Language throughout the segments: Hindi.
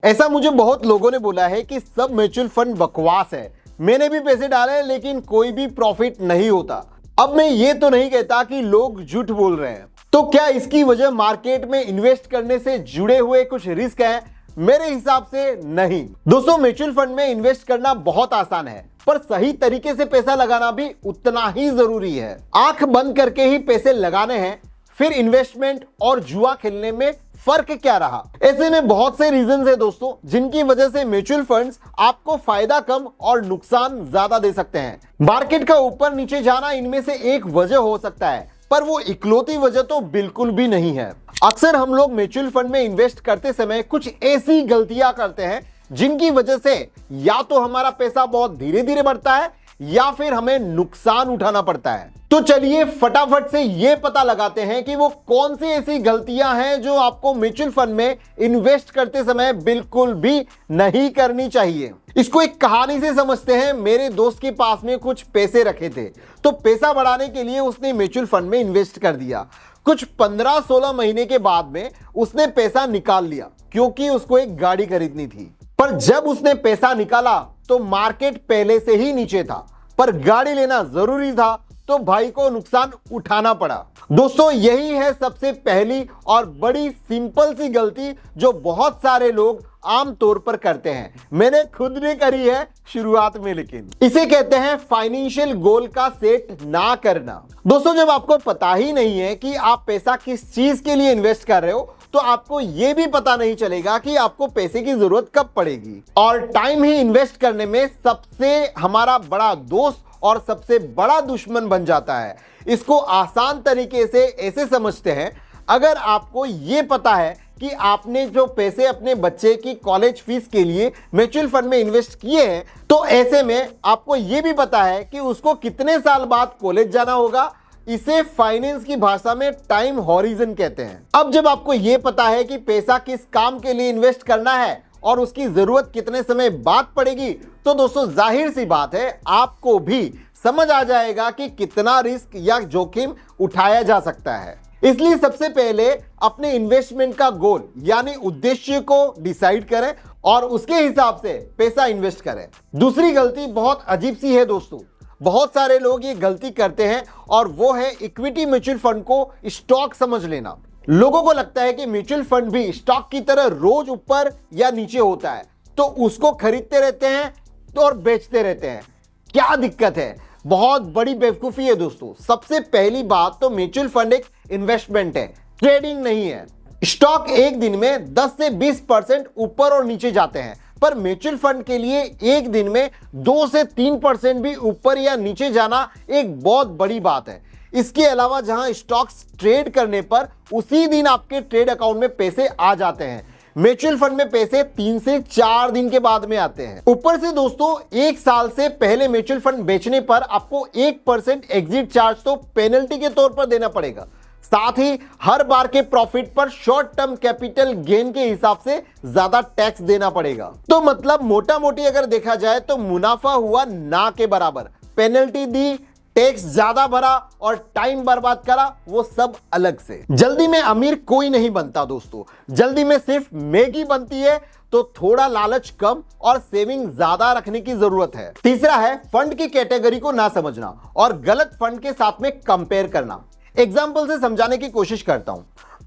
ऐसा मुझे बहुत लोगों ने बोला है कि सब म्यूचुअल फंड बकवास है, मैंने भी पैसे डाले लेकिन कोई भी प्रॉफिट नहीं होता। अब मैं ये तो नहीं कहता कि लोग झूठ बोल रहे हैं, तो क्या इसकी वजह मार्केट में इन्वेस्ट करने से जुड़े हुए कुछ रिस्क हैं? मेरे हिसाब से नहीं। दोस्तों, म्यूचुअल फंड में इन्वेस्ट करना बहुत आसान है, पर सही तरीके से पैसा लगाना भी उतना ही जरूरी है। आंख बंद करके ही पैसे लगाने हैं, फिर इन्वेस्टमेंट और जुआ खेलने में फर्क क्या रहा? ऐसे में बहुत से रीजंस है दोस्तों, जिनकी वजह से म्यूचुअल फंड्स आपको फायदा कम और नुकसान ज्यादा दे सकते हैं। मार्केट का ऊपर नीचे जाना इनमें से एक वजह हो सकता है, पर वो इकलौती वजह तो बिल्कुल भी नहीं है। अक्सर हम लोग म्यूचुअल फंड में इन्वेस्ट करते समय कुछ ऐसी गलतियां करते हैं जिनकी वजह से या तो हमारा पैसा बहुत धीरे धीरे बढ़ता है या फिर हमें नुकसान उठाना पड़ता है। तो चलिए फटाफट से ये पता लगाते हैं कि वो कौन सी ऐसी गलतियां हैं जो आपको म्यूचुअल फंड में इन्वेस्ट करते समय बिल्कुल भी नहीं करनी चाहिए। इसको एक कहानी से समझते हैं। मेरे दोस्त के पास में कुछ पैसे रखे थे, तो पैसा बढ़ाने के लिए उसने म्यूचुअल फंड में इन्वेस्ट कर दिया। कुछ 15-16 महीने के बाद में उसने पैसा निकाल लिया, क्योंकि उसको एक गाड़ी खरीदनी थी। पर जब उसने पैसा निकाला तो मार्केट पहले से ही नीचे था, पर गाड़ी लेना जरूरी था, तो भाई को नुकसान उठाना पड़ा। दोस्तों, यही है सबसे पहली और बड़ी सिंपल सी गलती जो बहुत सारे लोग आम तौर पर करते हैं। मैंने खुद ने करी है शुरुआत में, लेकिन इसे कहते हैं फाइनेंशियल गोल का सेट ना करना। दोस्तों, जब आपको पता ही नहीं है कि आप पैसा किस चीज के लिए इन्वेस्ट कर रहे हो, तो आपको यह भी पता नहीं चलेगा कि आपको पैसे की जरूरत कब पड़ेगी। और टाइम ही इन्वेस्ट करने में सबसे हमारा बड़ा दोस्त और सबसे बड़ा दुश्मन बन जाता है। इसको आसान तरीके से ऐसे समझते हैं, अगर आपको यह पता है कि आपने जो पैसे अपने बच्चे की कॉलेज फीस के लिए म्यूचुअल फंड में इन्वेस्ट किए हैं, तो ऐसे में आपको यह भी पता है कि उसको कितने साल बाद कॉलेज जाना होगा। इसे फाइनेंस की भाषा में टाइम हॉरिजन कहते हैं। अब जब आपको यह पता है कि पैसा किस काम के लिए इन्वेस्ट करना है और उसकी जरूरत कितने समय बाद पड़ेगी, तो दोस्तों जाहिर सी बात है आपको भी समझ आ जाएगा कि कितना रिस्क या जोखिम उठाया जा सकता है। इसलिए सबसे पहले अपने इन्वेस्टमेंट का गोल यानी उद्देश्य को डिसाइड करें और उसके हिसाब से पैसा इन्वेस्ट करें। दूसरी गलती बहुत अजीब सी है दोस्तों, बहुत सारे लोग ये गलती करते हैं और वो है इक्विटी म्यूचुअल फंड को स्टॉक समझ लेना। लोगों को लगता है कि म्यूचुअल फंड भी स्टॉक की तरह रोज ऊपर या नीचे होता है, तो उसको खरीदते रहते हैं तो और बेचते रहते हैं। क्या दिक्कत है? बहुत बड़ी बेवकूफी है दोस्तों। सबसे पहली बात तो म्यूचुअल फंड एक इन्वेस्टमेंट है, ट्रेडिंग नहीं है। स्टॉक एक दिन में 10 से 20% ऊपर और नीचे जाते हैं, पर म्यूचुअल फंड के लिए एक दिन में 2 से 3% भी ऊपर या नीचे जाना एक बहुत बड़ी बात है। इसके अलावा जहां स्टॉक्स ट्रेड करने पर उसी दिन आपके ट्रेड अकाउंट में पैसे आ जाते हैं, म्यूचुअल फंड में पैसे 3 से 4 दिन के बाद में आते हैं। ऊपर से दोस्तों, एक साल से पहले म्यूचुअल फंड बेचने पर आपको 1% एग्जिट चार्ज तो पेनल्टी के तौर पर देना पड़ेगा। साथ ही हर बार के प्रॉफिट पर शॉर्ट टर्म कैपिटल गेन के हिसाब से ज्यादा टैक्स देना पड़ेगा। तो मतलब मोटा मोटी अगर देखा जाए तो मुनाफा हुआ ना के बराबर, पेनल्टी दी, टैक्स ज्यादा भरा और टाइम बर्बाद करा, वो सब अलग से। जल्दी में अमीर कोई नहीं बनता दोस्तों, जल्दी में सिर्फ मैगी बनती है। तो थोड़ा लालच कम और सेविंग ज्यादा रखने की जरूरत है। तीसरा है फंड की कैटेगरी को ना समझना और गलत फंड के साथ में कंपेयर करना। एग्जाम्पल से समझाने की कोशिश करता हूं।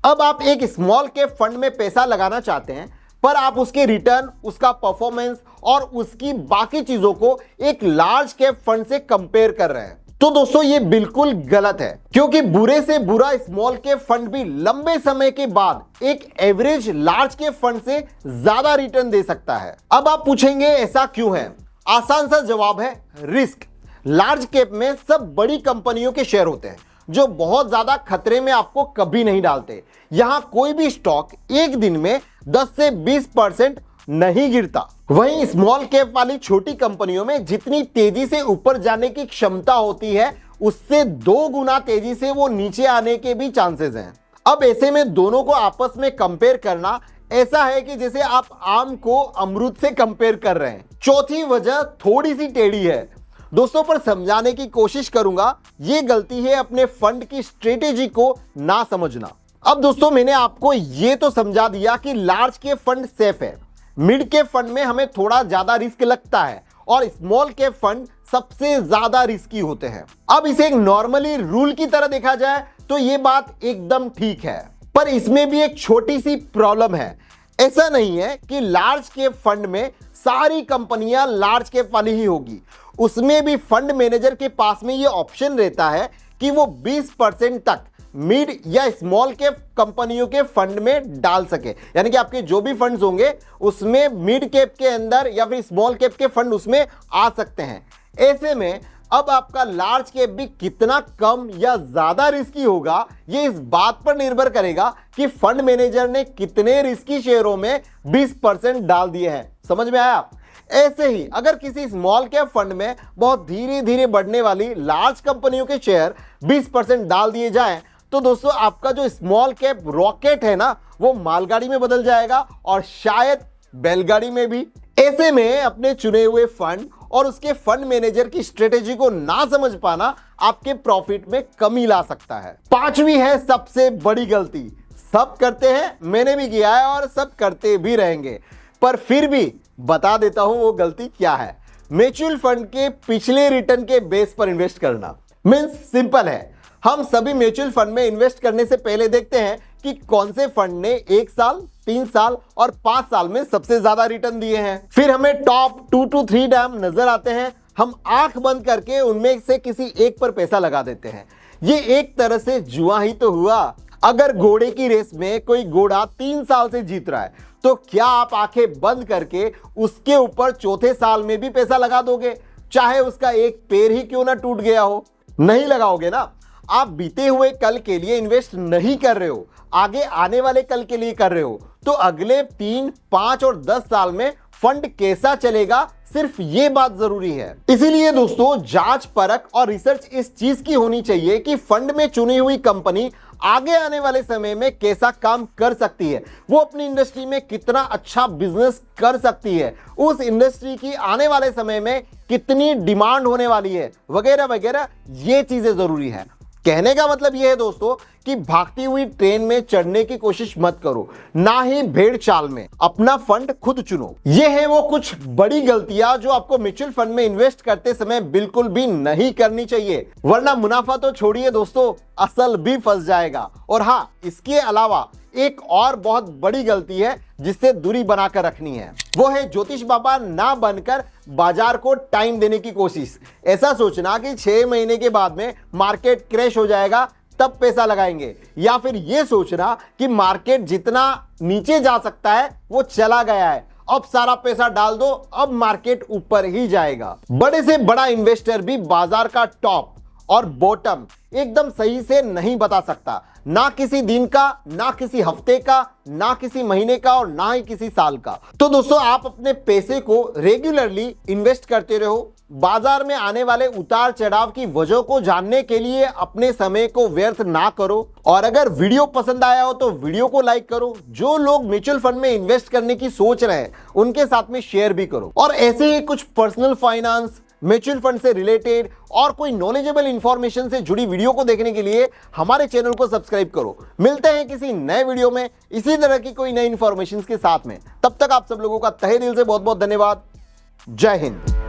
अब आप एक स्मॉल कैप फंड में पैसा लगाना चाहते हैं, पर आप उसके रिटर्न, उसका परफॉर्मेंस और उसकी बाकी चीजों को एक लार्ज कैप फंड से कंपेयर कर रहे हैं। तो दोस्तों ये बिल्कुल गलत है, क्योंकि बुरे से बुरा स्मॉल कैप फंड भी लंबे समय के बाद एक एवरेज लार्ज कैप फंड से ज्यादा रिटर्न दे सकता है। अब आप पूछेंगे ऐसा क्यों है? आसान सा जवाब है रिस्क। लार्ज कैप में सब बड़ी कंपनियों के शेयर होते हैं जो बहुत ज्यादा खतरे में आपको कभी नहीं डालते। यहां कोई भी स्टॉक एक दिन में 10 से 20% नहीं गिरता। वहीं स्मॉल कैप वाली छोटी कंपनियों में जितनी तेजी से ऊपर जाने की क्षमता होती है, उससे 2 गुना तेजी से वो नीचे आने के भी चांसेस हैं। अब ऐसे में दोनों को आपस में कंपेयर करना ऐसा है कि जैसे आप आम को अमरूद से कंपेयर कर रहे हैं। चौथी वजह थोड़ी सी टेढ़ी है दोस्तों, पर समझाने की कोशिश करूंगा। ये गलती है अपने फंड की स्ट्रेटेजी को ना समझना। अब दोस्तों मैंने आपको ये तो समझा दिया कि लार्ज कैप फंड सेफ है, मिड कैप फंड में हमें थोड़ा ज्यादा रिस्क लगता है और स्मॉल कैप फंड सबसे ज्यादा रिस्की होते हैं। अब इसे एक नॉर्मली रूल की तरह देखा जाए तो ये बात एकदम ठीक है, पर इसमें भी एक छोटी सी प्रॉब्लम है। ऐसा नहीं है कि लार्ज कैप फंड में सारी कंपनियां लार्ज कैप वाली ही होगी, उसमें भी फंड मैनेजर के पास में ये ऑप्शन रहता है कि वो 20% तक मिड या स्मॉल कैप कंपनियों के फंड में डाल सके, यानी कि आपके जो भी फंड्स होंगे उसमें मिड कैप के अंदर या फिर स्मॉल कैप के फंड उसमें आ सकते हैं। ऐसे में अब आपका लार्ज कैप भी कितना कम या ज्यादा रिस्की होगा ये इस बात पर निर्भर करेगा कि फंड मैनेजर ने कितने रिस्की शेयरों में 20% डाल दिए हैं। समझ में आया? ऐसे ही अगर किसी स्मॉल कैप फंड में बहुत धीरे धीरे बढ़ने वाली लार्ज कंपनियों के शेयर 20% डाल दिए जाएं तो दोस्तों आपका जो स्मॉल कैप रॉकेट है ना वो मालगाड़ी में बदल जाएगा और शायद बैलगाड़ी में भी। ऐसे में अपने चुने हुए फंड और उसके फंड मैनेजर की स्ट्रेटेजी को ना समझ पाना आपके प्रॉफिट में कमी ला सकता है। पांचवी है सबसे बड़ी गलती। सब करते हैं, मैंने भी किया है और सब करते भी रहेंगे, पर फिर भी बता देता हूं वो गलती क्या है। म्यूचुअल फंड के पिछले रिटर्न के बेस पर इन्वेस्ट करना। मींस सिंपल है, हम सभी म्यूचुअल फंड में इन्वेस्ट करने से पहले देखते हैं कि कौन से फंड ने 1 साल, 3 साल और 5 साल में सबसे ज्यादा रिटर्न दिए हैं। फिर हमें टॉप 2 to 3 नाम नजर आते हैं, हम आंख बंद करके उनमें से किसी एक पर पैसा लगा देते हैं। ये एक तरह से जुआ ही तो हुआ। अगर घोड़े की रेस में कोई घोड़ा 3 साल से जीत रहा है तो क्या आप आंखें बंद करके उसके ऊपर चौथे साल में भी पैसा लगा दोगे, चाहे उसका एक पैर ही क्यों ना टूट गया हो? नहीं लगाओगे ना। आप बीते हुए कल के लिए इन्वेस्ट नहीं कर रहे हो, आगे आने वाले कल के लिए कर रहे हो। तो अगले 3, 5 और 10 साल में फंड कैसा चलेगा सिर्फ ये बात जरूरी है। इसीलिए दोस्तों जांच परख और रिसर्च इस चीज की होनी चाहिए कि फंड में चुनी हुई कंपनी आगे आने वाले समय में कैसा काम कर सकती है, वो अपनी इंडस्ट्री में कितना अच्छा बिजनेस कर सकती है, उस इंडस्ट्री की आने वाले समय में कितनी डिमांड होने वाली है, वगैरह वगैरह। ये चीजें जरूरी है। कहने का मतलब यह है दोस्तों कि भागती हुई ट्रेन में चढ़ने की कोशिश मत करो, ना ही भेड़ चाल में। अपना फंड खुद चुनो। ये है वो कुछ बड़ी गलतियां जो आपको म्यूचुअल फंड में इन्वेस्ट करते समय बिल्कुल भी नहीं करनी चाहिए, वरना मुनाफा तो छोड़िए दोस्तों, असल भी फंस जाएगा। और हाँ, इसके अलावा एक और बहुत बड़ी गलती है जिससे दूरी बनाकर रखनी है, वो है ज्योतिष बाबा ना बनकर बाजार को टाइम देने की कोशिश। ऐसा सोचना कि 6 महीने के बाद में मार्केट क्रैश हो जाएगा तब पैसा लगाएंगे, या फिर ये सोचना कि मार्केट जितना नीचे जा सकता है वो चला गया है, अब सारा पैसा डाल दो, अब मार्केट ऊपर ही जाएगा। बड़े से बड़ा इन्वेस्टर भी बाजार का टॉप और बॉटम एकदम सही से नहीं बता सकता, ना किसी दिन का, ना किसी हफ्ते का, ना किसी महीने का और ना ही किसी साल का। तो दोस्तों आप अपने पैसे को रेगुलरली इन्वेस्ट करते रहो। बाजार में आने वाले उतार चढ़ाव की वजह को जानने के लिए अपने समय को व्यर्थ ना करो। और अगर वीडियो पसंद आया हो तो वीडियो को लाइक करो। जो लोग म्यूचुअल फंड में इन्वेस्ट करने की सोच रहे हैं उनके साथ में शेयर भी करो। और ऐसे ही कुछ पर्सनल फाइनेंस, म्यूचुअल फंड से रिलेटेड और कोई नॉलेजेबल इंफॉर्मेशन से जुड़ी वीडियो को देखने के लिए हमारे चैनल को सब्सक्राइब करो। मिलते हैं किसी नए वीडियो में इसी तरह की कोई नई इंफॉर्मेशन के साथ में। तब तक आप सब लोगों का तहे दिल से बहुत बहुत धन्यवाद। जय हिंद।